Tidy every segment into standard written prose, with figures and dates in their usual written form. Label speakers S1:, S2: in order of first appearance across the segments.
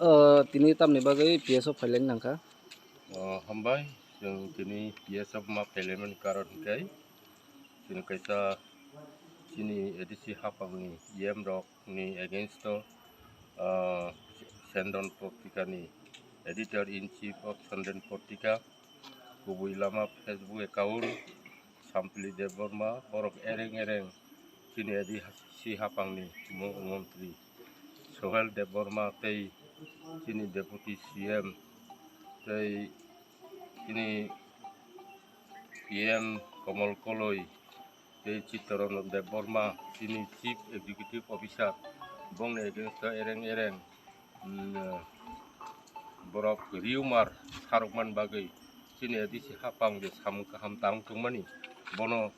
S1: Tini tamni bagai PSO फाइलें nangka.
S2: Hambai जों दिनै BSF मा पेलेमेन कारन kai जों kaisa sini edisi hapangni yem rok ni against Sendon Portika ni editor in chief of Sendon Portika kubui lama Facebook account Sampli Deborma borok ereng sini edisi hapangni Menteri Sohel Deborma tei sini Deputy CM tei sini PM Komol Koloi tei Citaron Deborma sini Chief Executive Officer bong against ereng borok riumar sarukman bagai sini edisi hapang je samung kaham tang tungmani bono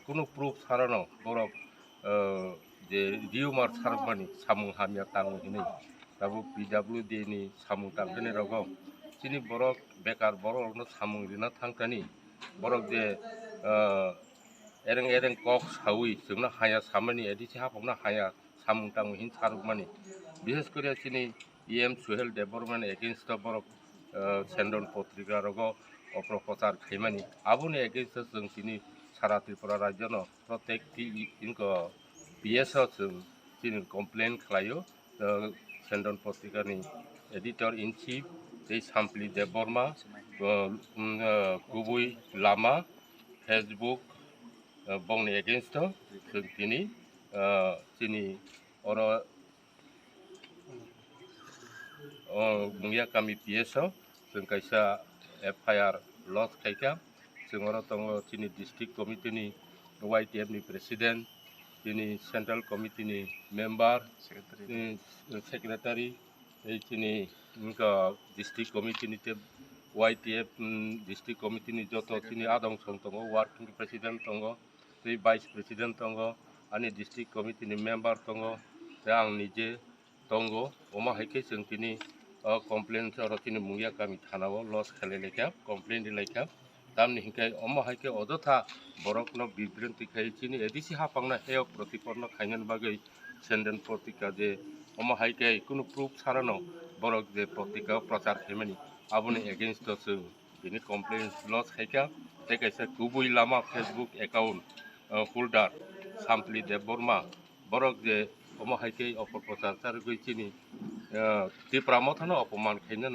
S2: kuno proof sarano borok je riumar sarukmani samung hamya tang ini tabu PWD ni samung tangkani rogo sini borok bekar borok no samung rina tangkani borok je ereng kok sawi sungna haya samani edisi hapang na haya samung tang hin sarukmani বিশেষ করে চিনি EM Sohel Debbarman against বরক সেন্ডন পত্রিকা রগ অপপ্রচার খাইমানি আবুনি against जों চিনি সারা ত্রিপুরা রাজ্যন প্রত্যেকটি ink PS जों চিনি কমপ্লেন খালাयो সেন্ডন পত্রিকানি এডিটর ইন চিফ এই সামপ্লি দেববর্মা গুবুই লামা ফেসবুক বংনি এগেইনস্ট जों চিনি অর Mungya kami PSO जों kaisa FIR lot kaika जों oro tongo chini district committee ni YTF ni president chini central committee ni member secretary chini district committee ni YTF district committee ni joto chini adong song tongo working president tongo vice president tongo ani district committee ni member tongo ang nije tongo oma haike जों tini complain oro tini mungya kami thanao loss khaleleka complain dileka tamni hinkai omo haike odotha borok no bibranti khai chini edisi hapangna heok protiporno khainan bagai Sendon Portika je omo haike kuno proof sarano borok je portika prachar khaimani aboni against जों bini complain loss haika te kaisa kubui lama Facebook account holder Sampli Deborma borok je omo haike opor prachar char goi chini ti pramo thano অপমান খাইনো